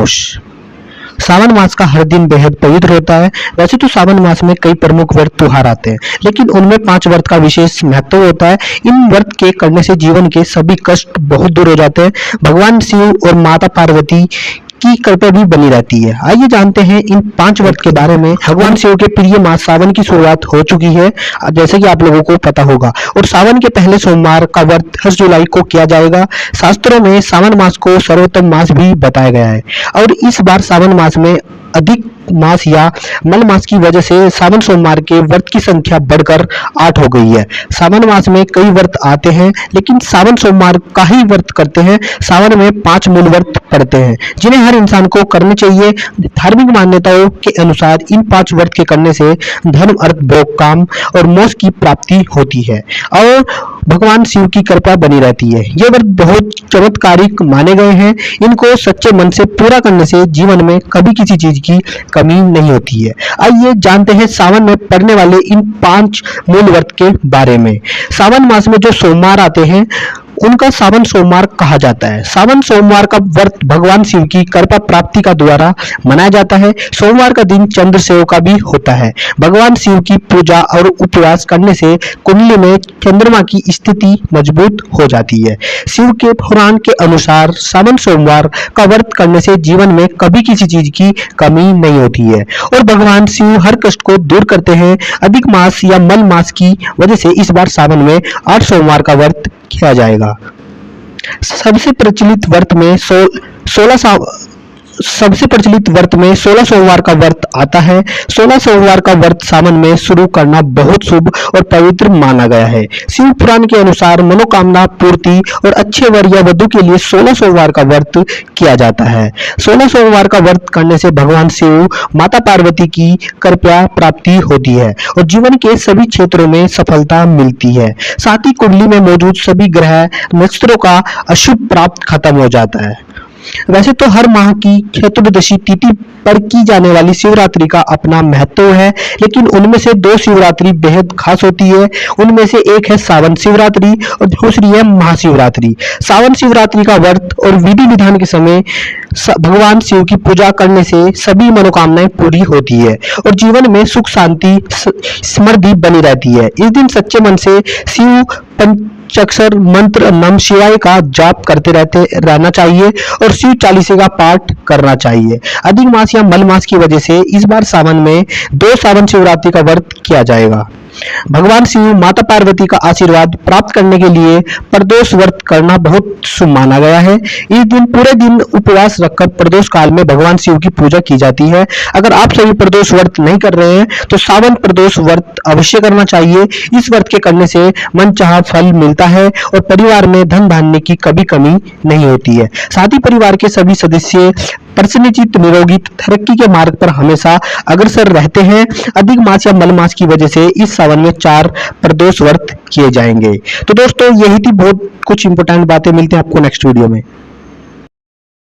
मोक्ष। सावन मास का हर दिन बेहद पवित्र होता है। वैसे तो सावन मास में कई प्रमुख व्रत त्योहार आते हैं, लेकिन उनमें 5 व्रत का विशेष महत्व होता है। इन व्रत के करने से जीवन के सभी कष्ट बहुत दूर हो जाते हैं। भगवान शिव और माता पार्वती की कृपा भी बनी रहती है। आइए जानते हैं इन 5 व्रत के बारे में। भगवान शिव के प्रिय मास सावन की शुरुआत हो चुकी है, जैसे कि आप लोगों को पता होगा, और सावन के पहले सोमवार का व्रत 10 जुलाई को किया जाएगा। शास्त्रों में सावन मास को सर्वोत्तम मास भी बताया गया है, और इस बार सावन मास में अधिक मास या मल मास की वजह से सावन सोमवार के व्रत की संख्या बढ़कर 8 हो गई है। सावन मास में कई व्रत आते हैं, लेकिन सावन सोमवार का ही व्रत करते हैं। सावन में 5 मूल व्रत पड़ते हैं, जिन्हें हर इंसान को करने चाहिए। धार्मिक मान्यताओं के अनुसार इन 5 व्रत के करने से धर्म, अर्थ, भोग, काम और मोक्ष की प्राप्ति होती है और भगवान शिव की कृपा बनी रहती है। ये व्रत बहुत चमत्कारिक माने गए हैं। इनको सच्चे मन से पूरा करने से जीवन में कभी किसी चीज की कमी नहीं होती है। आइए जानते हैं सावन में पड़ने वाले इन 5 मूल व्रत के बारे में। सावन मास में जो सोमवार आते हैं उनका सावन सोमवार कहा जाता है। सावन सोमवार का व्रत भगवान शिव की कृपा प्राप्ति का द्वारा मनाया जाता है। सोमवार का दिन चंद्र सेव का भी होता है। भगवान शिव की पूजा और उपवास करने से कुंडली में चंद्रमा की स्थिति मजबूत हो जाती है। शिव के पुराण के अनुसार सावन सोमवार का व्रत करने से जीवन में कभी किसी चीज की कमी नहीं होती है और भगवान शिव हर कष्ट को दूर करते हैं। अधिक मास या मल मास की वजह से इस बार सावन में 8 सोमवार का व्रत किया जाएगा। सबसे प्रचलित व्रत में 16 सोमवार का व्रत आता है। 16 सोमवार का व्रत सावन में शुरू करना बहुत शुभ और पवित्र माना गया है। शिव पुराण के अनुसार मनोकामना पूर्ति और अच्छे वर या वधु के लिए 16 सोमवार का व्रत किया जाता है। 16 सोमवार का व्रत करने से भगवान शिव, माता पार्वती की कृपा प्राप्ति होती है और जीवन के सभी क्षेत्रों में सफलता मिलती है। साथ ही कुंडली में मौजूद सभी ग्रह नक्षत्रों का अशुभ प्राप्त खत्म हो जाता है। वैसे तो हर माह की चतुर्दशी तिथि पर की जाने वाली शिवरात्रि का अपना महत्व है, लेकिन उनमें से 2 शिवरात्रि बेहद खास होती है। उनमें से एक है सावन शिवरात्रि और दूसरी है महाशिवरात्रि। सावन शिवरात्रि का व्रत और विधि विधान के समय भगवान शिव की पूजा करने से सभी मनोकामनाएं पूरी होती है और जीवन में सुख शांति समृद्धि बनी रहती है। इस दिन सच्चे मन से शिव पंचाक्षर मंत्र नमः शिवाय का जाप करते रहना चाहिए और शिव चालीसा का पाठ करना चाहिए। अधिक मास या मल मास की वजह से इस बार सावन में 2 सावन शिवरात्रि का व्रत किया जाएगा। भगवान शिव, माता पार्वती का आशीर्वाद प्राप्त करने के लिए प्रदोष व्रत करना बहुत शुभ माना गया है। इस दिन पूरे दिन उपवास रखकर प्रदोष काल में भगवान शिव की पूजा की जाती है। अगर आप सभी प्रदोष व्रत नहीं कर रहे हैं तो सावन प्रदोष व्रत अवश्य करना चाहिए। इस व्रत के करने से मनचाहा फल मिलता है और परिवार में धन धान्य की कभी कमी नहीं होती है। साथ ही परिवार के सभी सदस्य प्रसन्नचित्त, निरोगी, तरक्की के मार्ग पर हमेशा अग्रसर रहते हैं। अधिक मास या मल मास की वजह से इस सावन में 4 प्रदोष व्रत किए जाएंगे। तो दोस्तों, यही थी बहुत कुछ इंपॉर्टेंट बातें। मिलते हैं आपको नेक्स्ट वीडियो में।